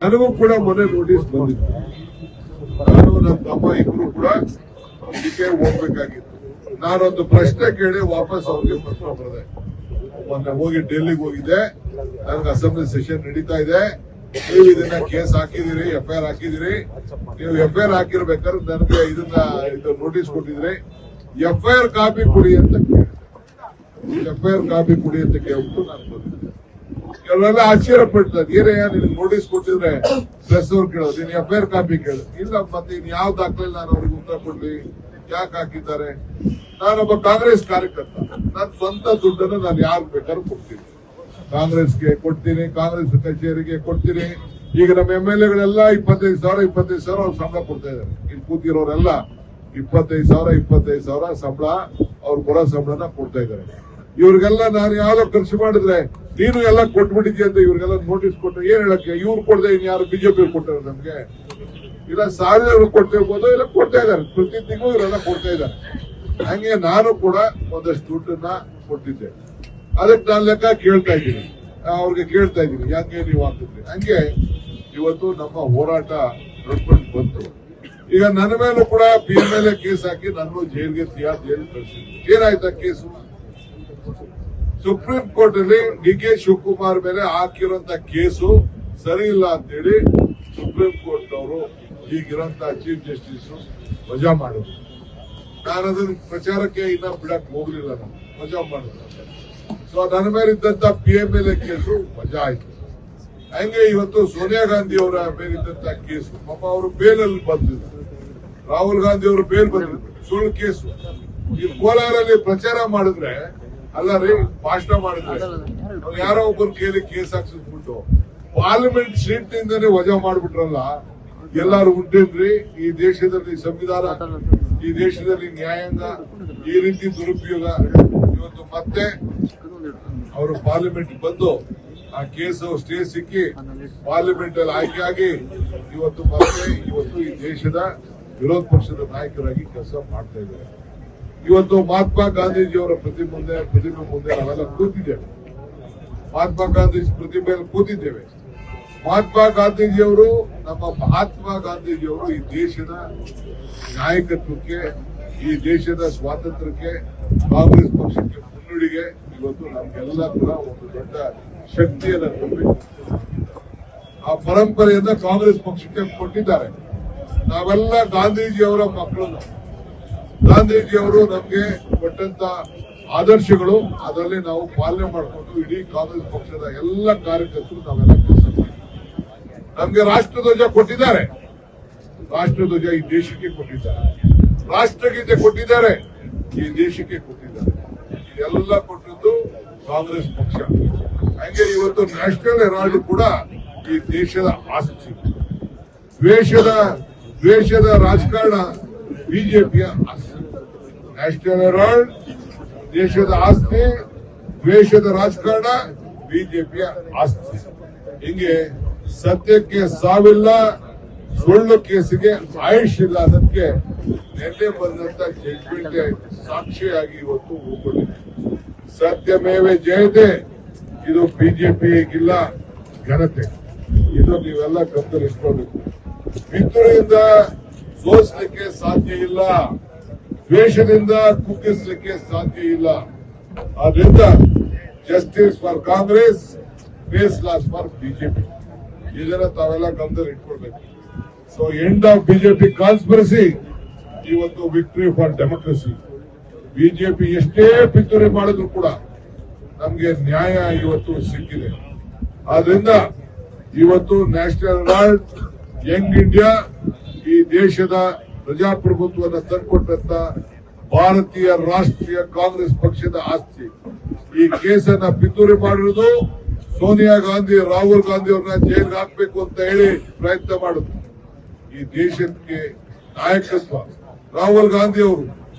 ನನಗೂ ಕೂಡ ಮೊನ್ನೆ ನೋಟಿಸ್ ಬಂದಿತ್ತು. ನಾನು ನನ್ನ ತಮ್ಮ ಇಬ್ರು ಕೂಡ ಇದಕ್ಕೆ ಹೋಗ್ಬೇಕಾಗಿತ್ತು. ನಾನೊಂದು ಪ್ರಶ್ನೆ ಕೇಳಿ ವಾಪಸ್ ಅವ್ರಿಗೆ ಪತ್ರ ಬರೆದೆ. ಮೊನ್ನೆ ಹೋಗಿ ಡೆಲ್ಲಿಗೆ ಹೋಗಿದ್ದೆ, ನನಗೆ ಅಸೆಂಬ್ಲಿ ಸೆಷನ್ ನಡೀತಾ ಇದೆ, ನೀವು ಇದನ್ನ ಕೇಸ್ ಹಾಕಿದಿರಿ, FIR ಹಾಕಿದಿರಿ, ನೀವು FIR ಹಾಕಿರ್ಬೇಕಾದ್ರೆ ನನಗೆ ಇದು ನೋಟಿಸ್ ಕೊಟ್ಟಿದ್ರಿ, FIR ಕಾಪಿ ಕೊಡಿ ಅಂತ FIR ಕಾಪಿ ಕೊಡಿ ಅಂತ ಕೇಳ್ಬಿಟ್ಟು ನಾನು ಬಂದಿದ್ದೆ. ಕೆಲವೆಲ್ಲ ಆಶ್ಚರ್ಯ ಪಡ್ತಾರೆ, ಏನಯ್ಯ ನಿನ್ಗೆ ನೋಟಿಸ್ ಕೊಟ್ಟಿದ್ರೆ ಪ್ರೆಸ್ ಅವ್ರು ಕೇಳೋದು, ನೀನ್ FIR ಕಾಪಿ ಕೇಳು. ಇಲ್ಲ, ಮತ್ತೆ ಇನ್ ಯಾವ ದಾಖಲೆ ನಾನು ಅವ್ರಿಗೆ ಉತ್ತರ ಕೊಡ್ಲಿ, ಯಾಕೆ ಹಾಕಿದ್ದಾರೆ? ನಾನೊಬ್ಬ ಕಾಂಗ್ರೆಸ್ ಕಾರ್ಯಕರ್ತ, ನನ್ನ ಸ್ವಂತ ದುಡ್ಡನ್ನು ನಾನು ಯಾರು ಬೇಕಾದ್ರೂ ಕೊಡ್ತೀನಿ, ಕಾಂಗ್ರೆಸ್ಗೆ ಕೊಡ್ತೀನಿ, ಕಾಂಗ್ರೆಸ್ ಕಚೇರಿಗೆ ಕೊಡ್ತೀನಿ. ಈಗ ನಮ್ಮ MLAಗಳೆಲ್ಲ 25,000 ಅವ್ರು ಸಂಬಳ ಕೊಡ್ತಾ ಇದ್ದಾರೆ. ಇಲ್ಲಿ ಕೂತಿರೋರೆಲ್ಲ 25,000 ಸಂಬಳ, ಅವ್ರು ಕೊಡೋ ಸಂಬಳನ ಕೊಡ್ತಾ ಇದ್ದಾರೆ. ಇವ್ರಿಗೆಲ್ಲ ನಾನು ಯಾವ್ದೋ ಖರ್ಚು ಮಾಡಿದ್ರೆ ನೀನು ಎಲ್ಲ ಕೊಟ್ಬಿಟ್ಟಿದ್ಯ ಅಂತ ಇವ್ರಿಗೆಲ್ಲ ನೋಟಿಸ್ ಕೊಟ್ಟರೆ ಏನ್ ಹೇಳಕ್ಕೆ? ಇವ್ರು ಕೊಡದೆ ಇನ್ ಯಾರು BJP ಕೊಟ್ಟಾರೆ ನಮ್ಗೆ? ಇಲ್ಲ ಸಾವಿರ ಕೊಡ್ತಿರ್ಬೋದು, ಇಲ್ಲ ಕೊಡ್ತಾ ಇದ್ದಾರೆ, ಪ್ರತಿ ತಿಂಗಳು ಇವರೆಲ್ಲ ಕೊಡ್ತಾ ಇದ್ದಾರೆ. ಹಂಗೆ ನಾನು ಕೂಡ ಒಂದಷ್ಟು ದುಡ್ಡನ್ನ ಕೊಟ್ಟಿದ್ದೆ. ಅದಕ್ಕೆ ನಾನು ಲೆಕ್ಕ ಕೇಳ್ತಾ ಇದ್ದೀನಿ, ಅವ್ರಿಗೆ ಕೇಳ್ತಾ ಇದ್ದೀನಿ, ಯಾಕೆ ನೀವು ಹಾಕಿದ್ರಿ? ಹಂಗೆ ಇವತ್ತು ನಮ್ಮ ಹೋರಾಟ ನಡ್ಕೊಂಡು ಬಂತು. ಈಗ ನನ್ನ ಮೇಲೂ ಕೂಡ PMLA ಕೇಸ್ ಹಾಕಿ ನಾನು ಜೈಲ್ಗೆ ತಿಹಾರ್ ಜೈಲ್ ಕಳಿಸಿದ್ವಿ. ಏನಾಯ್ತಾ ಕೇಸು? ಸುಪ್ರೀಂ ಕೋರ್ಟ್ ಅಲ್ಲಿ DK ಶಿವಕುಮಾರ್ ಮೇಲೆ ಹಾಕಿರುವಂತ ಕೇಸು ಸರಿ ಇಲ್ಲ ಅಂತೇಳಿ ಸುಪ್ರೀಂ ಕೋರ್ಟ್ ಅವರು ಈಗಿರೋಂತ ಚೀಫ್ ಜಸ್ಟಿಸ್ ವಜಾ ಮಾಡಿದ್ರು. ನಾನು ಅದನ್ನ ಪ್ರಚಾರಕ್ಕೆ ಇನ್ನ ಬಿಡಕ್ ಹೋಗ್ಲಿಲ್ಲ, ನಾನು ವಜಾ ಮಾಡಿದ್ರು. ಸೊ ನನ್ನ ಮೇಲೆ ಇದ್ದಂತ PMLA ಕೇಸು ವಜಾ ಆಯ್ತು. ಹಂಗೆ ಇವತ್ತು ಸೋನಿಯಾ ಗಾಂಧಿ ಅವರ ಮೇಲಿದ್ದಂತ ಕೇಸು, ಪಾಪ ಅವರು ಬೇಲಲ್ಲಿ ಬಂದಿದ್ರು, ರಾಹುಲ್ ಗಾಂಧಿ ಅವರು ಬೇಲ್ ಬಂದಿದ್ರು, ಸುಳ್ಳು ಕೇಸು. ಈ ಕೋಲಾರಲ್ಲಿ ಪ್ರಚಾರ ಮಾಡಿದ್ರೆ, ಅಲ್ಲ ರೀ, ಭಾಷಣ ಮಾಡಿದ್ರೆ ಯಾರೋ ಒಬ್ಬರು ಕೇಸ್ ಹಾಕ್ಸಿದ್ಬಿಟ್ಟು ಪಾರ್ಲಿಮೆಂಟ್ ಸೀಟ್ ನಿಂದನೇ ವಜಾ ಮಾಡ್ಬಿಟ್ರಲ್ಲ. ಎಲ್ಲಾರು ಉಂಟೇನ್ರಿ ಈ ದೇಶದಲ್ಲಿ ಸಂವಿಧಾನ, ಈ ದೇಶದಲ್ಲಿ ನ್ಯಾಯಾಂಗ, ಈ ರೀತಿ ದುರುಪಯೋಗ? ಇವತ್ತು ಮತ್ತೆ ಅವರು ಪಾರ್ಲಿಮೆಂಟ್ ಬಂದು ಆ ಕೇಸು ಸ್ಟೇ ಸಿಕ್ಕಿ ಪಾರ್ಲಿಮೆಂಟ್ ಅಲ್ಲಿ ಆಯ್ಕೆ ಆಗಿ ಇವತ್ತು ಈ ದೇಶದ ವಿರೋಧ ಪಕ್ಷದ ನಾಯಕರಾಗಿ ಕೆಲಸ ಮಾಡ್ತಾ ಇದ್ದಾರೆ. ಇವತ್ತು ಮಹಾತ್ಮ ಗಾಂಧೀಜಿಯವರ ಪ್ರತಿಮೆ ಮುಂದೆ ನಾವೆಲ್ಲ ಕೂತಿದ್ದೇವೆ. ಮಹಾತ್ಮ ಗಾಂಧೀಜಿ ಪ್ರತಿಮೆಯಲ್ಲಿ ಕೂತಿದ್ದೇವೆ. ಮಹಾತ್ಮ ಗಾಂಧೀಜಿಯವರು ಈ ದೇಶದ ನಾಯಕತ್ವಕ್ಕೆ, ಈ ದೇಶದ ಸ್ವಾತಂತ್ರ್ಯಕ್ಕೆ, ಕಾಂಗ್ರೆಸ್ ಪಕ್ಷಕ್ಕೆ ಮುನ್ನುಡಿಗೆ ಇವತ್ತು ನಮ್ಗೆಲ್ಲ ಕೂಡ ಒಂದು ದೊಡ್ಡ ಶಕ್ತಿಯನ್ನು ಕೊಡಬೇಕು. ಆ ಪರಂಪರೆಯನ್ನ ಕಾಂಗ್ರೆಸ್ ಪಕ್ಷಕ್ಕೆ ಕೊಟ್ಟಿದ್ದಾರೆ. ನಾವೆಲ್ಲ ಗಾಂಧೀಜಿಯವರ ಮಕ್ಕಳು. ಗಾಂಧೀಜಿಯವರು ನಮ್ಗೆ ಕೊಟ್ಟಂತ ಆದರ್ಶಗಳು, ಅದರಲ್ಲಿ ನಾವು ಪಾಲನೆ ಮಾಡಿಕೊಂಡು ಇಡೀ ಕಾಂಗ್ರೆಸ್ ಪಕ್ಷದ ಎಲ್ಲ ಕಾರ್ಯಕರ್ತರು ನಾವೆಲ್ಲ ಕೆಲಸ ಮಾಡಿ ನಮ್ಗೆ ರಾಷ್ಟ್ರಧ್ವಜ ಕೊಟ್ಟಿದ್ದಾರೆ. ರಾಷ್ಟ್ರಧ್ವಜ ಈ ದೇಶಕ್ಕೆ ಕೊಟ್ಟಿದ್ದಾರೆ, ರಾಷ್ಟ್ರಗೀತೆ ಕೊಟ್ಟಿದ್ದಾರೆ, ಈ ದೇಶಕ್ಕೆ ಕೊಟ್ಟಿದ್ದಾರೆ. ಇದೆಲ್ಲ ಕೊಟ್ಟದ್ದು ಕಾಂಗ್ರೆಸ್ ಪಕ್ಷ. ಹಂಗೆ ಇವತ್ತು ನ್ಯಾಷನಲ್ ಹೆರಾಲ್ಡ್ ಕೂಡ ಈ ದೇಶದ ಆಸ್ತಿ. ದ್ವೇಷದ ರಾಜಕಾರಣ ಬಿಜೆಪಿಯ ಆಸ್ತಿ. ನ್ಯಾಷನಲ್ ಹೆರಾಲ್ಡ್ ದೇಶದ ಆಸ್ತಿ, ದ್ವೇಷದ ರಾಜಕಾರಣ ಬಿಜೆಪಿಯ ಆಸ್ತಿ. ಹಿಂಗೆ ಸತ್ಯಕ್ಕೆ ಸಾವಿಲ್ಲ, ಸುಳ್ಳು ಕೇಸಿಗೆ ಆಯುಷ್ ಇಲ್ಲ. ಅದಕ್ಕೆ ನಿನ್ನೆ ಬಂದಂತ ಜಡ್ಜ್ಮೆಂಟ್ ಸಾಕ್ಷಿಯಾಗಿ ಇವತ್ತು ಹೋಗ್ಕೊಂಡಿದೆ. ಸತ್ಯಮೇವೆ ಜಯತೆ, ಇದು ಬಿಜೆಪಿಗಿಲ್ಲ ಘನತೆ. ಇದು ನೀವೆಲ್ಲ ಗಮನದಲ್ಲಿಟ್ಕೊಳ್ಬೇಕು. ಪಿತೂರಿಯಿಂದ ಸೋಲಿಸಲಿಕ್ಕೆ ಸಾಧ್ಯ ಇಲ್ಲ, ದ್ವೇಷದಿಂದ ಕುಗ್ಗಿಸಲಿಕ್ಕೆ ಸಾಧ್ಯ ಇಲ್ಲ. ಆದ್ರಿಂದ justice for Congress, face loss for BJP. ಇದನ್ನ ತಾವೆಲ್ಲ ಗಮನದಲ್ಲಿ ಇಟ್ಕೊಳ್ಬೇಕು. So end of BJP conspiracy, ಇವತ್ತು ವಿಕ್ಟರಿ ಫಾರ್ ಡೆಮೋಕ್ರಸಿ. ಬಿಜೆಪಿ ಎಷ್ಟೇ ಪಿತೂರಿ ಮಾಡಿದ್ರು ಕೂಡ ನಮ್ಗೆ ನ್ಯಾಯ ಇವತ್ತು ಸಿಕ್ಕಿದೆ. ಆದ್ರಿಂದ ಇವತ್ತು ನ್ಯಾಷನಲ್ ಹೆರಾಲ್ಡ್, ಯಂಗ್ ಇಂಡಿಯಾ, ಈ ದೇಶದ ಪ್ರಜಾಪ್ರಭುತ್ವವನ್ನು ತಂದುಕೊಟ್ಟಂತ ಭಾರತೀಯ ರಾಷ್ಟ್ರೀಯ ಕಾಂಗ್ರೆಸ್ ಪಕ್ಷದ ಆಸ್ತಿ. ಈ ಕೇಸನ್ನ ಪಿತೂರಿ ಮಾಡಿರುವುದು ಸೋನಿಯಾ ಗಾಂಧಿ, ರಾಹುಲ್ ಗಾಂಧಿ ಅವ್ರನ್ನ ಜೈಲ್ಗೆ ಹಾಕಬೇಕು ಅಂತ ಹೇಳಿ ಪ್ರಯತ್ನ ಮಾಡುದು. ಈ ದೇಶಕ್ಕೆ ನಾಯಕತ್ವ ರಾಹುಲ್ ಗಾಂಧಿ ಅವರು,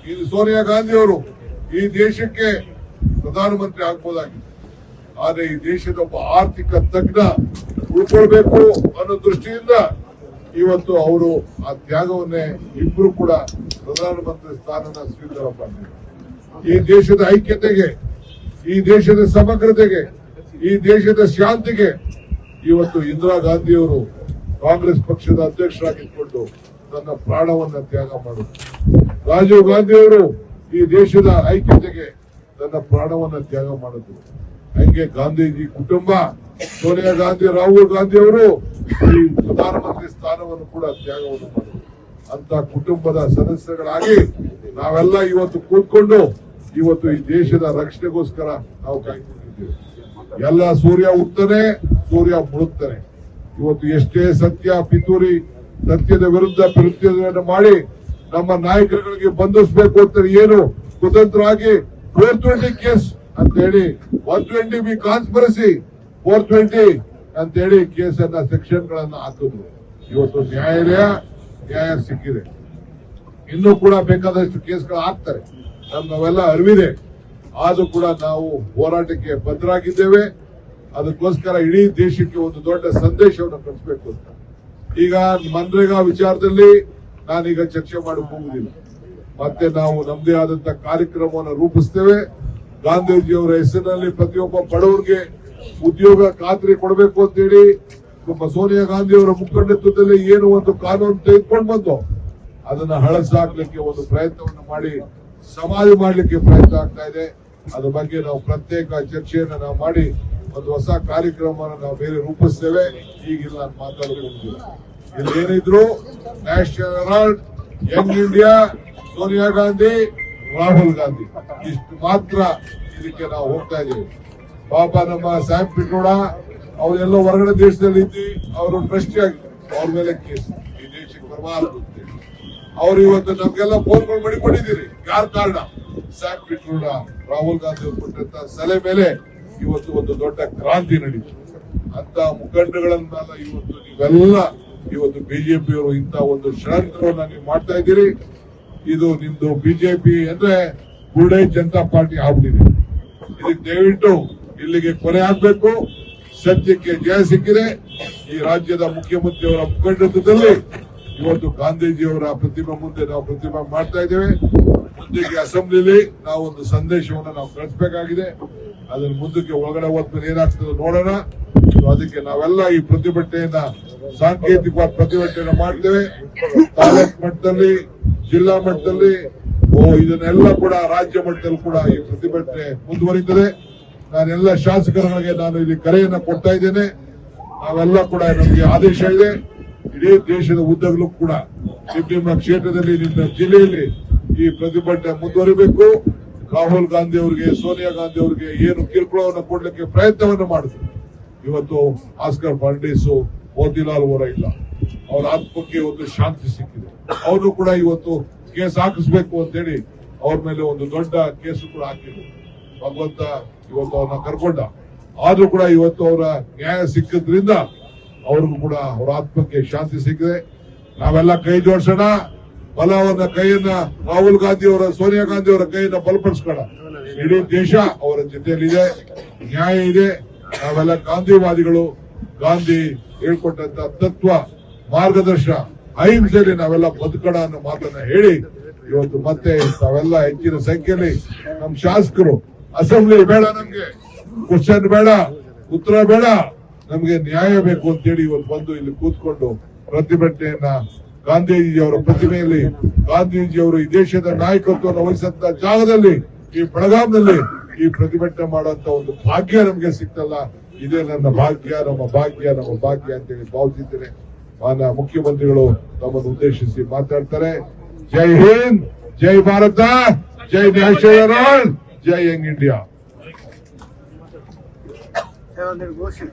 ಸೋನಿಯಾ ಗಾಂಧಿ ಅವರು ಈ ದೇಶಕ್ಕೆ ಪ್ರಧಾನಮಂತ್ರಿ ಆಗ್ಬೋದಾಗಿದೆ. ಆದ್ರೆ ಈ ದೇಶದ ಒಬ್ಬ ಆರ್ಥಿಕ ತಜ್ಞ ಉಳ್ಕೊಳ್ಬೇಕು ಅನ್ನೋ ದೃಷ್ಟಿಯಿಂದ ಇವತ್ತು ಅವರು ಆ ತ್ಯಾಗವನ್ನೇ ಇಬ್ರು ಕೂಡ ಪ್ರಧಾನಮಂತ್ರಿ ಸ್ಥಾನನ ಸ್ವೀಕಾರ ಮಾಡಿದ್ದಾರೆ. ಈ ದೇಶದ ಐಕ್ಯತೆಗೆ, ಈ ದೇಶದ ಸಮಗ್ರತೆಗೆ, ಈ ದೇಶದ ಶಾಂತಿಗೆ ಇವತ್ತು ಇಂದಿರಾ ಗಾಂಧಿಯವರು ಕಾಂಗ್ರೆಸ್ ಪಕ್ಷದ ಅಧ್ಯಕ್ಷರಾಗಿದ್ದುಕೊಂಡು ತನ್ನ ಪ್ರಾಣವನ್ನ ತ್ಯಾಗ ಮಾಡಿದ್ರು. ರಾಜೀವ್ ಗಾಂಧಿ ಅವರು ಈ ದೇಶದ ಐಕ್ಯತೆಗೆ ತನ್ನ ಪ್ರಾಣವನ್ನ ತ್ಯಾಗ ಮಾಡಿದ್ರು. ಹಂಗೆ ಗಾಂಧೀಜಿ ಕುಟುಂಬ, ಸೋನಿಯಾ ಗಾಂಧಿ, ರಾಹುಲ್ ಗಾಂಧಿ ಅವರು ಈ ಪ್ರಧಾನಮಂತ್ರಿ ಸ್ಥಾನವನ್ನು ಕೂಡ ತ್ಯಾಗವನ್ನು ಮಾಡಿದ್ರು. ಅಂತ ಕುಟುಂಬದ ಸದಸ್ಯಗಳಾಗಿ ನಾವೆಲ್ಲ ಇವತ್ತು ಕೂತ್ಕೊಂಡು ಇವತ್ತು ಈ ದೇಶದ ರಕ್ಷಣೆಗೋಸ್ಕರ ನಾವು ಕಾಯ್ಕೊಂಡಿದ್ದೇವೆ. ಎಲ್ಲ ಸೂರ್ಯ ಉಗ್ತಾನೆ, ಸೂರ್ಯ ಮುಳುಗ್ತಾನೆ. ಇವತ್ತು ಎಷ್ಟೇ ಸತ್ಯ ಪಿತೂರಿ, ಸತ್ಯದ ವಿರುದ್ಧ ಪ್ರತಿಭಟನೆ ಮಾಡಿ ನಮ್ಮ ನಾಯಕರುಗಳಿಗೆ ಬಂಧಿಸಬೇಕು ಅಂತ ಏನು ಕುತಂತ್ರವಾಗಿ 420 ಕೇಸ್ ಅಂತ ಹೇಳಿ 120 ಬಿ ಕಾನ್ಸ್ಪಿರಸಿ 420 ಅಂತ ಹೇಳಿ ಕೇಸನ್ನ ಸೆಕ್ಷನ್ ಗಳನ್ನ ಹಾಕಿದ್ರು. ಇವತ್ತು ನ್ಯಾಯ ಸಿಕ್ಕಿದೆ. ಇನ್ನೂ ಕೂಡ ಬೇಕಾದಷ್ಟು ಕೇಸ್ಗಳು ಹಾಕ್ತಾರೆ, ನಾವೆಲ್ಲ ಅರಿವಿದೆ. ಆದ್ರೂ ಕೂಡ ನಾವು ಹೋರಾಟಕ್ಕೆ ಬದ್ಧರಾಗಿದ್ದೇವೆ. ಅದಕ್ಕೋಸ್ಕರ ಇಡೀ ದೇಶಕ್ಕೆ ಒಂದು ದೊಡ್ಡ ಸಂದೇಶವನ್ನು ಕಳಿಸಬೇಕು ಅಂತ. ಈಗ ಮನ್ರೇಗಾ ವಿಚಾರದಲ್ಲಿ ನಾನೀಗ ಚರ್ಚೆ ಮಾಡಕ್ ಹೋಗುದಿಲ್ಲ. ಮತ್ತೆ ನಾವು ನಮ್ಮದೇ ಆದಂತ ಕಾರ್ಯಕ್ರಮವನ್ನು ರೂಪಿಸ್ತೇವೆ. ಗಾಂಧೀಜಿಯವರ ಹೆಸರಿನಲ್ಲಿ ಪ್ರತಿಯೊಬ್ಬ ಬಡವರಿಗೆ ಉದ್ಯೋಗ ಖಾತ್ರಿ ಕೊಡಬೇಕು ಅಂತೇಳಿ ಸೋನಿಯಾ ಗಾಂಧಿ ಅವರ ಮುಖಂಡತ್ವದಲ್ಲಿ ಏನು ಒಂದು ಕಾನೂನು ತೆಗೆದುಕೊಂಡು ಬಂದು ಅದನ್ನ ಹಳಸಾಕ್ಲಿಕ್ಕೆ ಒಂದು ಪ್ರಯತ್ನವನ್ನು ಮಾಡಿ ಸಮಾಧಿ ಮಾಡಲಿಕ್ಕೆ ಪ್ರಯತ್ನ ಆಗ್ತಾ ಇದೆ. ಅದ್ರ ಬಗ್ಗೆ ನಾವು ಪ್ರತ್ಯೇಕ ಚರ್ಚೆಯನ್ನು ನಾವು ಮಾಡಿ ಒಂದು ಹೊಸ ಕಾರ್ಯಕ್ರಮವನ್ನು ನಾವು ಬೇರೆ ರೂಪಿಸ್ತೇವೆ. ಈಗಿಲ್ಲ ನಾನು ಮಾತಾಡೋದಿಲ್ಲ. ಇಲ್ಲಿ ಏನಿದ್ರು National Herald, Young India, Sonia Gandhi, Rahul Gandhi, ಇಷ್ಟು ಮಾತ್ರ ಇದಕ್ಕೆ ನಾವು ಹೋಗ್ತಾ ಇದ್ದೀವಿ. ಪಾಪ ನಮ್ಮ ಸ್ಯಾಮ್ ಪಿಟ್ರೋಡ ಅವರೆಲ್ಲ ಹೊರಗಡೆ ದೇಶದಲ್ಲಿ ಇದ್ದು ಅವರು ಟ್ರಸ್ಟಿ ಆಗಿದ್ದಾರೆ. ಅವ್ರ ಮೇಲೆ ಕೇಸ್, ಈ ದೇಶಕ್ಕೆ ಬರಬಾರದು. ಅವ್ರು ಇವತ್ತು ನಮ್ಗೆಲ್ಲ ಫೋನ್ಗಳು ಮಾಡಿಕೊಂಡಿದ್ದೀರಿ. ಯಾರ ಕಾರಣ? ಸ್ಯಾಮ್ ಪಿಟ್ರೋಡ, ರಾಹುಲ್ ಗಾಂಧಿ ಅವರು ಕೊಟ್ಟಂತ ಸಲಹೆ ಮೇಲೆ ಇವತ್ತು ಒಂದು ದೊಡ್ಡ ಕ್ರಾಂತಿ ನಡೀತು. ಅಂತ ಮುಖಂಡಗಳನ್ನೆಲ್ಲ ಇವತ್ತು ನೀವೆಲ್ಲ ಇವತ್ತು ಬಿಜೆಪಿಯವರು ಇಂತ ಒಂದು ಷಡ್ಯಂತ್ರವನ್ನ ನೀವು ಮಾಡ್ತಾ ಇದ್ದೀರಿ. ಇದು ನಿಮ್ದು ಬಿಜೆಪಿ ಅಂದ್ರೆ ಬುಡೈ ಜನತಾ ಪಾರ್ಟಿ ಆಗ್ಬಿಟ್ಟಿದೆ. ಇದಕ್ಕೆ ದಯವಿಟ್ಟು ಇಲ್ಲಿಗೆ ಕೊನೆ ಆಗ್ಬೇಕು. ಸತ್ಯಕ್ಕೆ ಜಯ ಸಿಕ್ಕಿದೆ. ಈ ರಾಜ್ಯದ ಮುಖ್ಯಮಂತ್ರಿಯವರ ಮುಖಂಡತ್ವದಲ್ಲಿ ಇವತ್ತು ಗಾಂಧೀಜಿಯವರ ಪ್ರತಿಮೆ ಮುಂದೆ ನಾವು ಪ್ರತಿಮೆ ಮಾಡ್ತಾ ಇದ್ದೇವೆ. ಮುಂದಕ್ಕೆ ಅಸೆಂಬ್ಲಿಲಿ ನಾವು ಒಂದು ಸಂದೇಶವನ್ನು ನಾವು ಕಳಿಸಬೇಕಾಗಿದೆ. ಅದನ್ನ ಮುಂದಕ್ಕೆ ಒಳಗಡೆ ಹೋದ್ಮೇಲೆ ಏನಾಗ್ತದೆ ನೋಡೋಣ. ಅದಕ್ಕೆ ನಾವೆಲ್ಲ ಈ ಪ್ರತಿಭಟನೆಯನ್ನ ಸಾಂಕೇತಿಕವಾದ ಪ್ರತಿಭಟನೆ ಮಾಡ್ತೇವೆ. ತಾಲೂಕ್ ಮಟ್ಟದಲ್ಲಿ, ಜಿಲ್ಲಾ ಮಟ್ಟದಲ್ಲಿ, ಇದನ್ನೆಲ್ಲ ಕೂಡ ರಾಜ್ಯ ಮಟ್ಟದಲ್ಲಿ ಕೂಡ ಈ ಪ್ರತಿಭಟನೆ ಮುಂದುವರಿತದೆ. ನಾನೆಲ್ಲ ಶಾಸಕರುಗಳಿಗೆ ನಾನು ಇಲ್ಲಿ ಕರೆಯನ್ನ ಕೊಡ್ತಾ ಇದ್ದೇನೆ. ನಾವೆಲ್ಲ ಕೂಡ ನಮಗೆ ಆದೇಶ ಇದೆ. ಇಡೀ ದೇಶದ ಉದ್ದಗಲೂ ಕೂಡ ನಿಮ್ಮ ಕ್ಷೇತ್ರದಲ್ಲಿ, ನಿಮ್ಮ ಜಿಲ್ಲೆಯಲ್ಲಿ ಈ ಪ್ರತಿಭಟನೆ ಮುಂದುವರಿಬೇಕು. ರಾಹುಲ್ ಗಾಂಧಿ ಅವರಿಗೆ, ಸೋನಿಯಾ ಗಾಂಧಿ ಅವರಿಗೆ ಏನು ಕಿರುಕುಳವನ್ನು ಕೊಡ್ಲಿಕ್ಕೆ ಪ್ರಯತ್ನವನ್ನು ಮಾಡಿದ್ರು. ಇವತ್ತು ಆಸ್ಕರ್ ಫರ್ನಾಂಡಿಸ್, ಮೋತಿಲಾಲ್ ವೋರಾ ಇಲ್ಲ, ಅವರ ಆತ್ಮಕ್ಕೆ ಒಂದು ಶಾಂತಿ ಸಿಕ್ಕಿದೆ. ಅವರು ಕೂಡ ಇವತ್ತು ಕೇಸ್ ಹಾಕಿಸ್ಬೇಕು ಅಂತ ಹೇಳಿ ಅವ್ರ ಮೇಲೆ ಒಂದು ದೊಡ್ಡ ಕೇಸು ಕೂಡ ಹಾಕಿದ್ರು. ಭಗವಂತ ಇವತ್ತು ಅವ್ರನ್ನ ಕರ್ಕೊಂಡ. ಆದ್ರೂ ಕೂಡ ಇವತ್ತು ಅವರ ನ್ಯಾಯ ಸಿಕ್ಕಿದ್ರಿಂದ ಅವ್ರಿಗೂ ಕೂಡ ಅವರ ಆತ್ಮಕ್ಕೆ ಶಾಂತಿ ಸಿಕ್ಕಿದೆ. ನಾವೆಲ್ಲ ಕೈ ಜೋಡಿಸೋಣ. ಬಲವನ್ನ ಕೈಯನ್ನ ರಾಹುಲ್ ಗಾಂಧಿ ಅವರ, ಸೋನಿಯಾ ಗಾಂಧಿ ಅವರ ಕೈಯನ್ನ ಬಲಪಡಿಸ್ಕೋಣ. ಇಡೀ ದೇಶ ಅವರ ಜೊತೆಯಲ್ಲಿದೆ, ನ್ಯಾಯ ಇದೆ. ನಾವೆಲ್ಲ ಗಾಂಧಿವಾದಿಗಳು. ಗಾಂಧಿ ಹೇಳ್ಕೊಟ್ಟಂತ ತತ್ವ, ಮಾರ್ಗದರ್ಶನ, ಅಹಿಂಸೆಯಲ್ಲಿ ನಾವೆಲ್ಲ ಬದುಕೋಣ ಅನ್ನೋ ಮಾತನ್ನ ಹೇಳಿ ಇವತ್ತು ಮತ್ತೆ ನಾವೆಲ್ಲ ಹೆಚ್ಚಿನ ಸಂಖ್ಯೆಯಲ್ಲಿ ನಮ್ಮ ಶಾಸಕರು, ಅಸೆಂಬ್ಲಿ ಬೇಡ, ನಮ್ಗೆ ಕ್ವಶನ್ ಬೇಡ, ಉತ್ತರ ಬೇಡ, ನಮ್ಗೆ ನ್ಯಾಯ ಬೇಕು ಅಂತೇಳಿ ಇವತ್ತು ಬಂದು ಇಲ್ಲಿ ಕೂತ್ಕೊಂಡು ಪ್ರತಿಭಟನೆಯನ್ನ ಗಾಂಧೀಜಿಯವರ ಪ್ರತಿಮೆಯಲ್ಲಿ, ಗಾಂಧೀಜಿಯವರು ಈ ದೇಶದ ನಾಯಕತ್ವವನ್ನು ವಹಿಸಂತ ಜಾಗದಲ್ಲಿ, ಈ ಬೆಳಗಾಂನಲ್ಲಿ ಈ ಪ್ರತಿಭಟನೆ ಮಾಡುವಂತ ಒಂದು ಭಾಗ್ಯ ನಮ್ಗೆ ಸಿಕ್ತಲ್ಲ. ಇದೇ ನನ್ನ ಭಾಗ್ಯ, ನಮ್ಮ ಭಾಗ್ಯ, ನಮ್ಮ ಭಾಗ್ಯ ಅಂತೇಳಿ ಭಾವಿಸಿದ್ದೇನೆ. ಮಾನ್ಯ ಮುಖ್ಯಮಂತ್ರಿಗಳು ತಮ್ಮನ್ನು ಉದ್ದೇಶಿಸಿ ಮಾತಾಡ್ತಾರೆ. ಜೈ ಹಿಂದ್, ಜೈ ಭಾರತ, ಜೈ ನ್ಯಾಷನಲ್ ಹೆರಾಲ್ಡ್, ಜೈ ಯಂಗ್ ಇಂಡಿಯಾ. ಘೋಷಣೆ